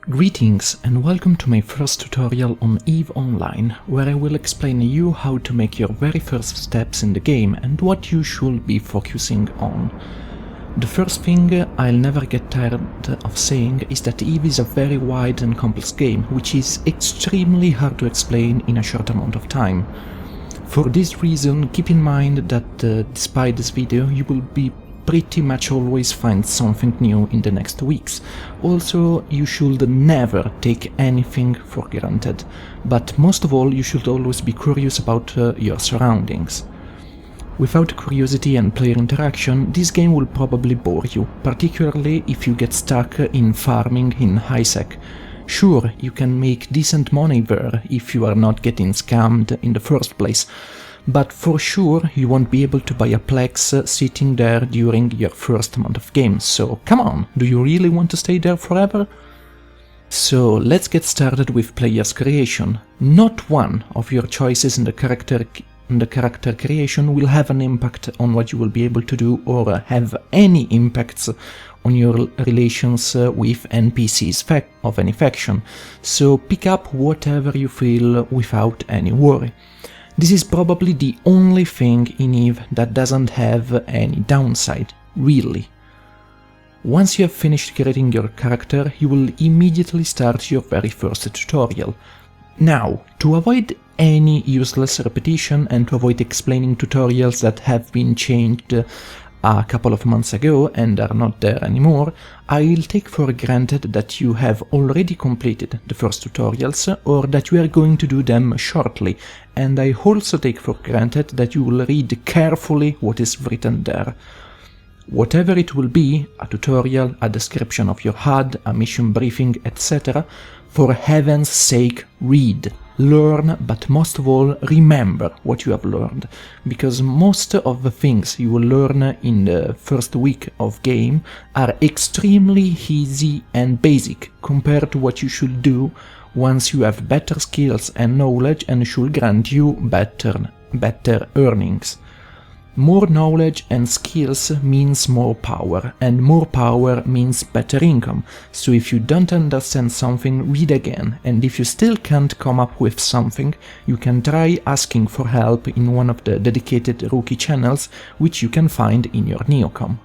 Greetings and welcome to my first tutorial on EVE Online, where I will explain you how to make your very first steps in the game and what you should be focusing on. The first thing I'll never get tired of saying is that EVE is a very wide and complex game, which is extremely hard to explain in a short amount of time. For this reason, keep in mind that despite this video, you will be pretty much always find something new in the next weeks. Also, you should never take anything for granted, but most of all, you should always be curious about your surroundings. Without curiosity and player interaction, this game will probably bore you, particularly if you get stuck in farming in high-sec. Sure, you can make decent money there if you are not getting scammed in the first place, but for sure you won't be able to buy a Plex sitting there during your first month of game, so come on, do you really want to stay there forever? So let's get started with player's creation. Not one of your choices in the character creation will have an impact on what you will be able to do or have any impacts on your relations with NPCs of any faction, so pick up whatever you feel without any worry. This is probably the only thing in EVE that doesn't have any downside, really. Once you have finished creating your character, you will immediately start your very first tutorial. Now, to avoid any useless repetition and to avoid explaining tutorials that have been changed a couple of months ago and are not there anymore, I'll take for granted that you have already completed the first tutorials or that you are going to do them shortly, and I also take for granted that you will read carefully what is written there. Whatever it will be, a tutorial, a description of your HUD, a mission briefing, etc., for heaven's sake, read, learn, but most of all, remember what you have learned, because most of the things you will learn in the first week of game are extremely easy and basic compared to what you should do once you have better skills and knowledge and should grant you better earnings. More knowledge and skills means more power, and more power means better income, so if you don't understand something, read again, and if you still can't come up with something, you can try asking for help in one of the dedicated rookie channels, which you can find in your Neocom.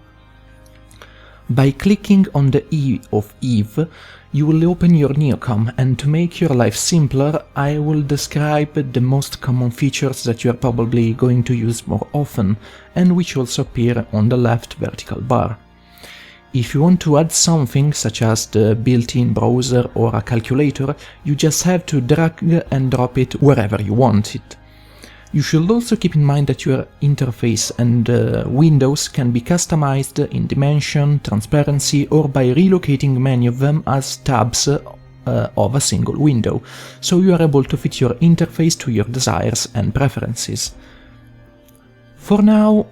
By clicking on the E of EVE, you will open your Neocom, and to make your life simpler, I will describe the most common features that you are probably going to use more often, and which also appear on the left vertical bar. If you want to add something, such as the built-in browser or a calculator, you just have to drag and drop it wherever you want it. You should also keep in mind that your interface and windows can be customized in dimension, transparency, or by relocating many of them as tabs of a single window, so you are able to fit your interface to your desires and preferences. For now,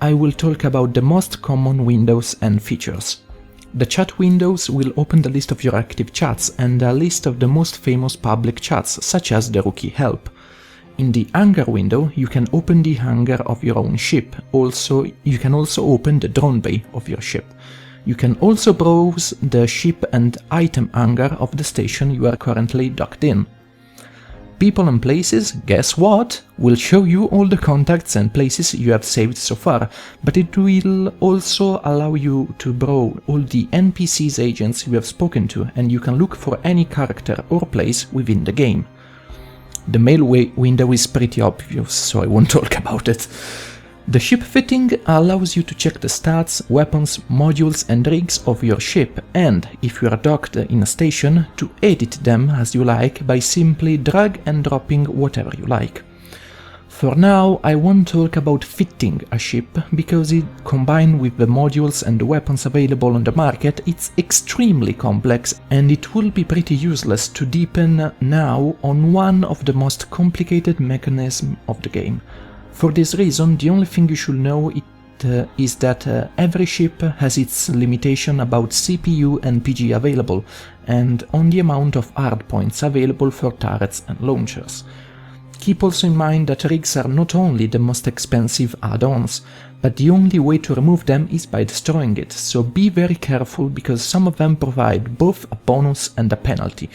I will talk about the most common windows and features. The chat windows will open the list of your active chats and a list of the most famous public chats, such as the rookie help. In the hangar window, you can open the hangar of your own ship. You can also open the drone bay of your ship. You can also browse the ship and item hangar of the station you are currently docked in. People and places, guess what? Will show you all the contacts and places you have saved so far, but it will also allow you to browse all the NPCs agents you have spoken to, and you can look for any character or place within the game. The mail window is pretty obvious, so I won't talk about it. The ship fitting allows you to check the stats, weapons, modules and rigs of your ship, and, if you are docked in a station, to edit them as you like by simply drag and dropping whatever you like. For now, I won't talk about fitting a ship, because it, combined with the modules and the weapons available on the market, it's extremely complex, and it will be pretty useless to deepen now on one of the most complicated mechanisms of the game. For this reason, the only thing you should know is that every ship has its limitation about CPU and PG available, and on the amount of hard points available for turrets and launchers. Keep also in mind that rigs are not only the most expensive add-ons, but the only way to remove them is by destroying it, so be very careful because some of them provide both a bonus and a penalty.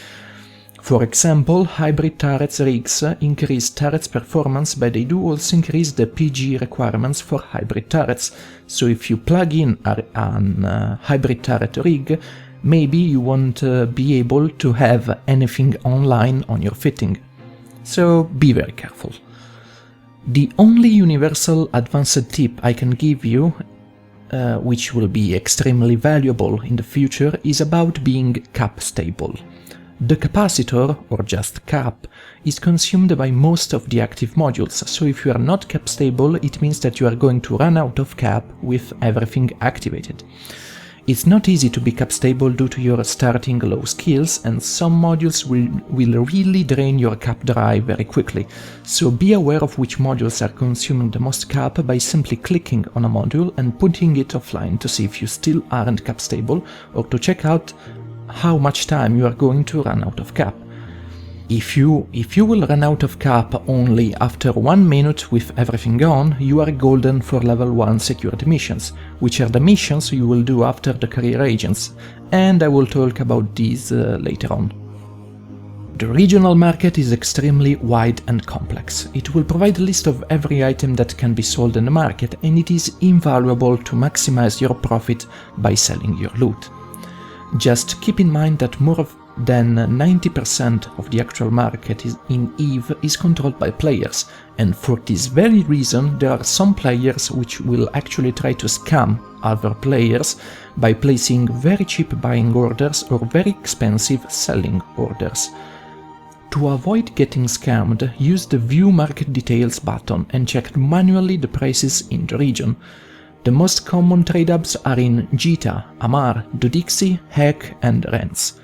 For example, hybrid turrets rigs increase turrets performance, but they do also increase the PG requirements for hybrid turrets, so if you plug in a hybrid turret rig, maybe you won't be able to have anything online on your fitting. So be very careful. The only universal advanced tip I can give you, which will be extremely valuable in the future, is about being cap stable. The capacitor, or just cap, is consumed by most of the active modules, so if you are not cap stable, it means that you are going to run out of cap with everything activated. It's not easy to be cap stable due to your starting low skills, and some modules will really drain your cap dry very quickly, so be aware of which modules are consuming the most cap by simply clicking on a module and putting it offline to see if you still aren't cap stable, or to check out how much time you are going to run out of cap. If you will run out of cap only after 1 minute with everything on, you are golden for level 1 security missions, which are the missions you will do after the career agents, and I will talk about these later on. The regional market is extremely wide and complex. It will provide a list of every item that can be sold in the market, and it is invaluable to maximize your profit by selling your loot. Just keep in mind that more than 90% of the actual market in EVE is controlled by players, and for this very reason there are some players which will actually try to scam other players by placing very cheap buying orders or very expensive selling orders. To avoid getting scammed, use the View Market Details button and check manually the prices in the region. The most common trade-ups are in Jita, Amar, Dodixi, Hek and Rens.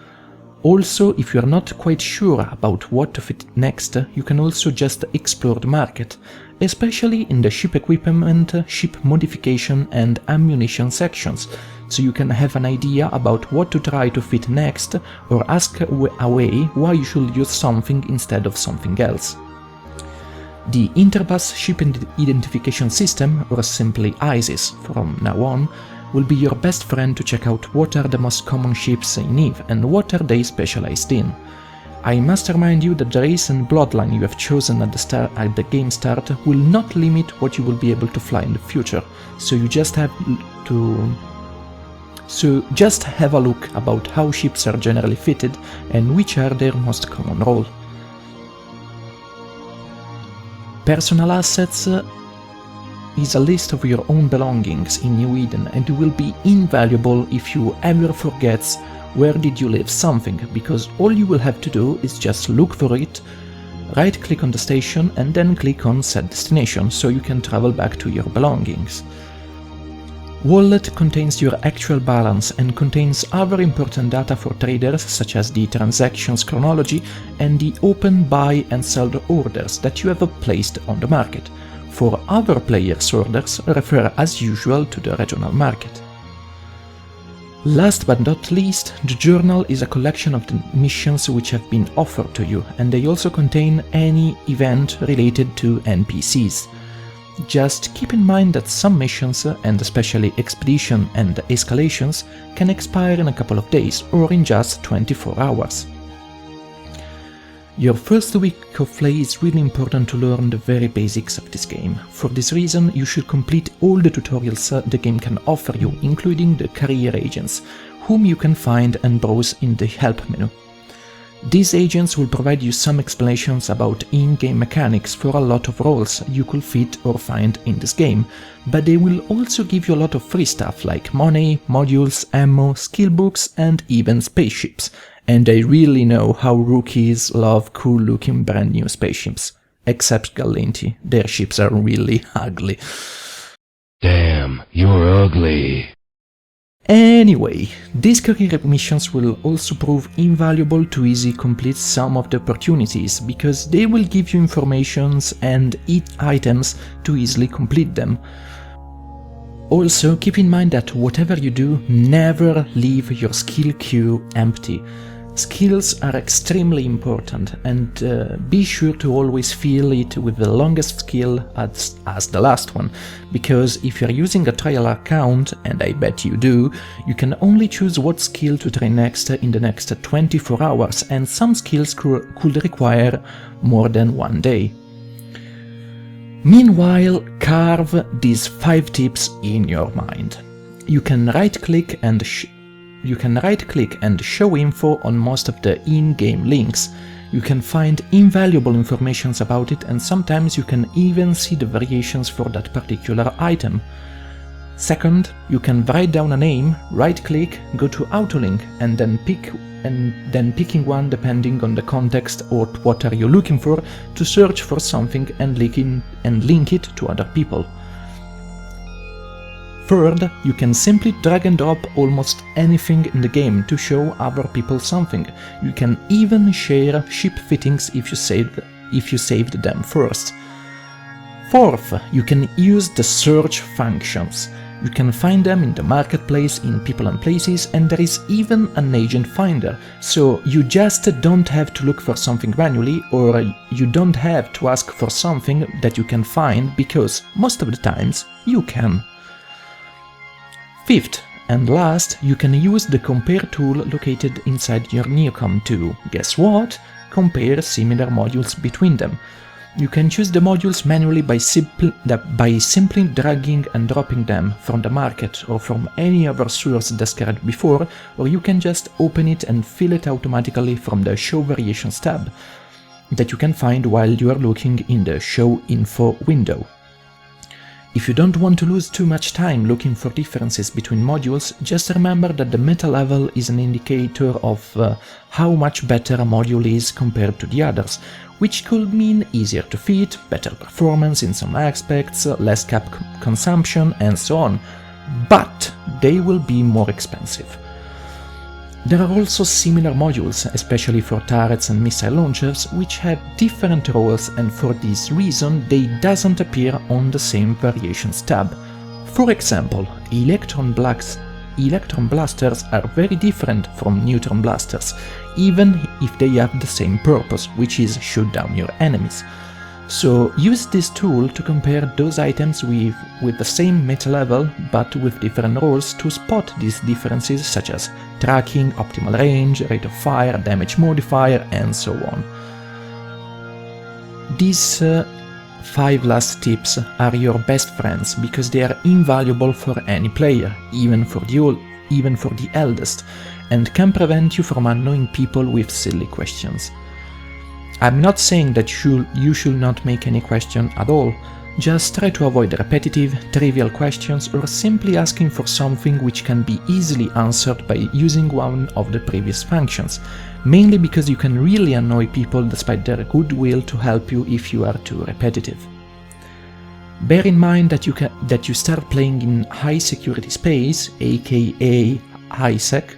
Also, if you are not quite sure about what to fit next, you can also just explore the market, especially in the ship equipment, ship modification and ammunition sections, so you can have an idea about what to try to fit next, or ask away why you should use something instead of something else. The Interbus Ship Identification System, or simply ISIS from now on, will be your best friend to check out what are the most common ships in EVE and what are they specialized in. I must remind you that the race and bloodline you have chosen at the game start will not limit what you will be able to fly in the future, so just have a look about how ships are generally fitted and which are their most common role. Personal assets is a list of your own belongings in New Eden, and it will be invaluable if you ever forget where did you leave something, because all you will have to do is just look for it, right click on the station and then click on Set Destination so you can travel back to your belongings. Wallet contains your actual balance and contains other important data for traders such as the transactions chronology and the open buy and sell orders that you have placed on the market. For other players' orders, refer as usual to the regional market. Last but not least, the journal is a collection of the missions which have been offered to you, and they also contain any event related to NPCs. Just keep in mind that some missions, and especially expedition and escalations, can expire in a couple of days or in just 24 hours. Your first week of play is really important to learn the very basics of this game. For this reason, you should complete all the tutorials the game can offer you, including the career agents, whom you can find and browse in the help menu. These agents will provide you some explanations about in-game mechanics for a lot of roles you could fit or find in this game, but they will also give you a lot of free stuff like money, modules, ammo, skill books and even spaceships. And I really know how rookies love cool-looking brand new spaceships. Except Galinti, their ships are really ugly. Damn, you're ugly. Anyway, these career missions will also prove invaluable to easily complete some of the opportunities, because they will give you informations and items to easily complete them. Also, keep in mind that whatever you do, never leave your skill queue empty. Skills are extremely important, and be sure to always fill it with the longest skill as the last one, because if you're using a trial account, and I bet you do, you can only choose what skill to train next in the next 24 hours, and some skills could require more than one day. Meanwhile, carve these 5 tips in your mind. You can right-click and show info on most of the in-game links. You can find invaluable information about it, and sometimes you can even see the variations for that particular item. Second, you can write down a name, right-click, go to Autolink, and then picking one depending on the context or what are you looking for to search for something and link it to other people. Third, you can simply drag and drop almost anything in the game to show other people something. You can even share ship fittings if you saved them first. Fourth, you can use the search functions. You can find them in the marketplace, in people and places, and there is even an agent finder, so you just don't have to look for something manually, or you don't have to ask for something that you can find, because most of the times you can. Fifth and last, you can use the compare tool located inside your Neocom to, guess what? Compare similar modules between them. You can choose the modules manually by simply dragging and dropping them from the market or from any other source described before, or you can just open it and fill it automatically from the Show Variations tab that you can find while you are looking in the Show Info window. If you don't want to lose too much time looking for differences between modules, just remember that the meta level is an indicator of how much better a module is compared to the others, which could mean easier to fit, better performance in some aspects, less cap consumption, and so on, but they will be more expensive. There are also similar modules, especially for turrets and missile launchers, which have different roles, and for this reason they doesn't appear on the same variations tab. For example, electron blasters are very different from neutron blasters, even if they have the same purpose, which is shoot down your enemies. So use this tool to compare those items with the same meta level but with different roles to spot these differences, such as tracking, optimal range, rate of fire, damage modifier, and so on. These 5 last tips are your best friends because they are invaluable for any player, even for the eldest, and can prevent you from annoying people with silly questions. I'm not saying that you should not make any question at all, just try to avoid repetitive, trivial questions or simply asking for something which can be easily answered by using one of the previous functions, mainly because you can really annoy people despite their goodwill to help you if you are too repetitive. Bear in mind that you start playing in high security space, aka HiSec,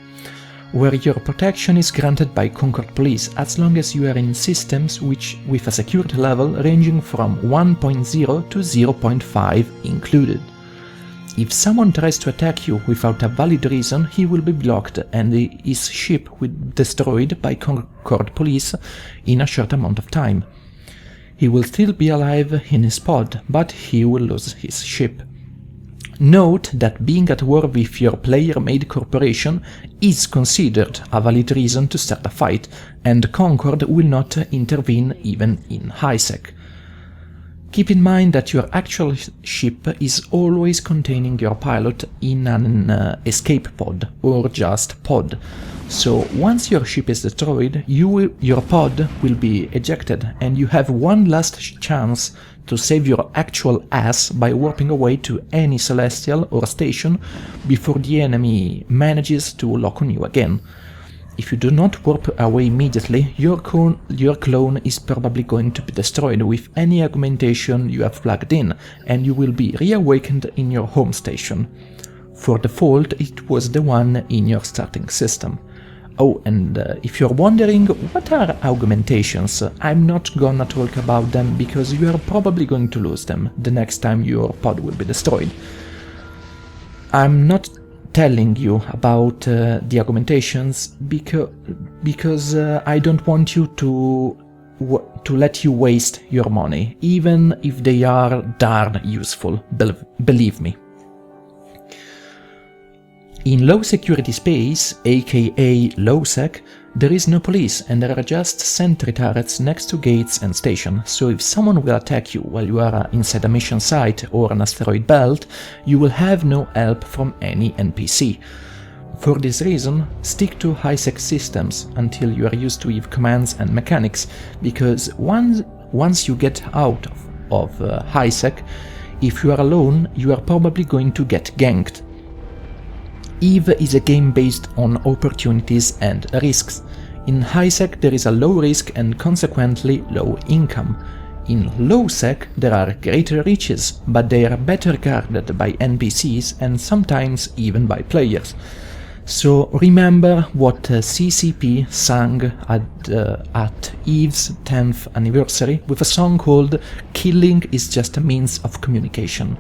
where your protection is granted by Concord Police as long as you are in systems with a security level ranging from 1.0 to 0.5 included. If someone tries to attack you without a valid reason, he will be blocked and his ship will be destroyed by Concord Police in a short amount of time. He will still be alive in his pod, but he will lose his ship. Note that being at war with your player-made corporation is considered a valid reason to start a fight, and Concord will not intervene even in HiSec. Keep in mind that your actual ship is always containing your pilot in an escape pod, or just pod. So once your ship is destroyed, your pod will be ejected, and you have one last chance to save your actual ass by warping away to any celestial or station before the enemy manages to lock on you again. If you do not warp away immediately, your clone is probably going to be destroyed with any augmentation you have plugged in, and you will be reawakened in your home station. For default, it was the one in your starting system. Oh, and if you're wondering what are augmentations, I'm not gonna talk about them because you are probably going to lose them the next time your pod will be destroyed. I'm not telling you about the augmentations because I don't want you to let you waste your money, even if they are darn useful, believe me. In low security space, aka low-sec, there is no police and there are just sentry turrets next to gates and station, so if someone will attack you while you are inside a mission site or an asteroid belt, you will have no help from any NPC. For this reason, stick to high-sec systems until you are used to EVE commands and mechanics, because once you get out of high-sec, if you are alone, you are probably going to get ganked. EVE is a game based on opportunities and risks. In high-sec there is a low risk and consequently low income. In low-sec there are greater riches, but they are better guarded by NPCs and sometimes even by players. So remember what CCP sang at EVE's 10th anniversary with a song called "Killing is just a means of communication."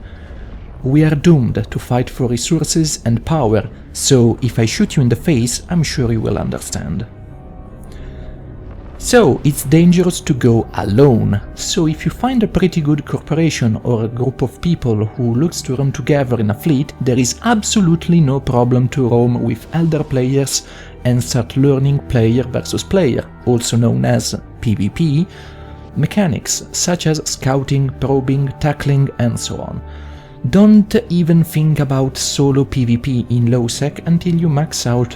We are doomed to fight for resources and power, so if I shoot you in the face, I'm sure you will understand. So, it's dangerous to go alone, so if you find a pretty good corporation or a group of people who looks to roam together in a fleet, there is absolutely no problem to roam with elder players and start learning player versus player, also known as PvP, mechanics such as scouting, probing, tackling, and so on. Don't even think about solo PvP in low-sec until you max out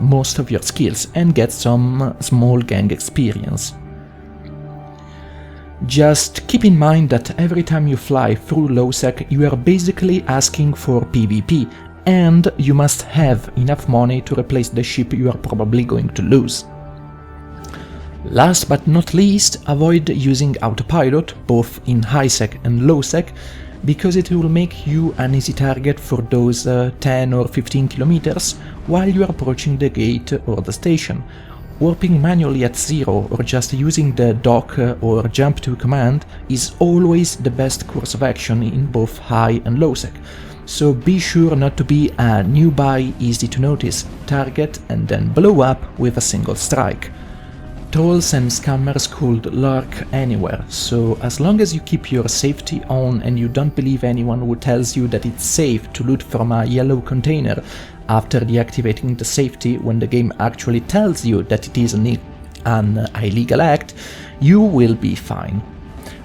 most of your skills and get some small gang experience. Just keep in mind that every time you fly through low-sec you are basically asking for PvP, and you must have enough money to replace the ship you are probably going to lose. Last but not least, avoid using autopilot both in high-sec and low-sec, because it will make you an easy target for those 10 or 15 kilometers while you are approaching the gate or the station. Warping manually at 0 or just using the dock or jump to command is always the best course of action in both high and low sec, so be sure not to be a newbie easy to notice target and then blow up with a single strike. Trolls and scammers could lurk anywhere, so as long as you keep your safety on and you don't believe anyone who tells you that it's safe to loot from a yellow container after deactivating the safety when the game actually tells you that it is an illegal act, you will be fine.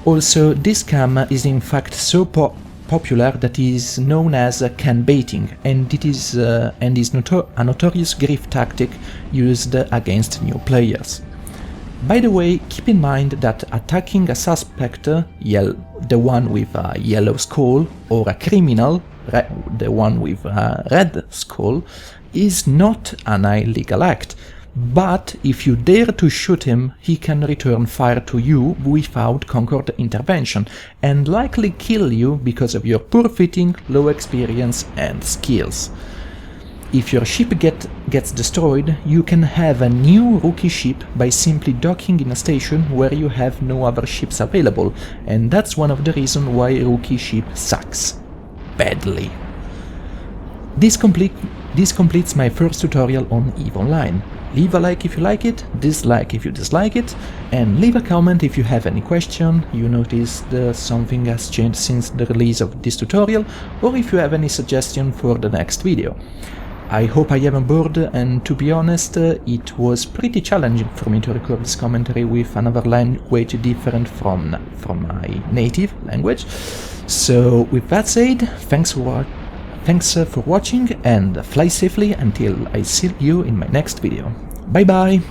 Also, this scam is in fact so popular that is known as can baiting, and it is a notorious grift tactic used against new players. By the way, keep in mind that attacking a suspect, the one with a yellow skull, or a criminal, the one with a red skull, is not an illegal act, but if you dare to shoot him, he can return fire to you without Concord intervention, and likely kill you because of your poor fitting, low experience and skills. If your ship gets destroyed, you can have a new rookie ship by simply docking in a station where you have no other ships available, and that's one of the reasons why rookie ship sucks badly. This completes my first tutorial on EVE Online. Leave a like if you like it, dislike if you dislike it, and leave a comment if you have any question, you noticed something has changed since the release of this tutorial, or if you have any suggestion for the next video. I hope I haven't bored, and to be honest, it was pretty challenging for me to record this commentary with another language different from my native language. So with that said, thanks for watching and fly safely until I see you in my next video. Bye bye!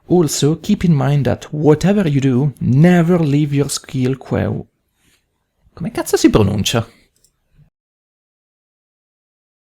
Also, keep in mind that whatever you do, never leave your skill quo. Come cazzo si pronuncia?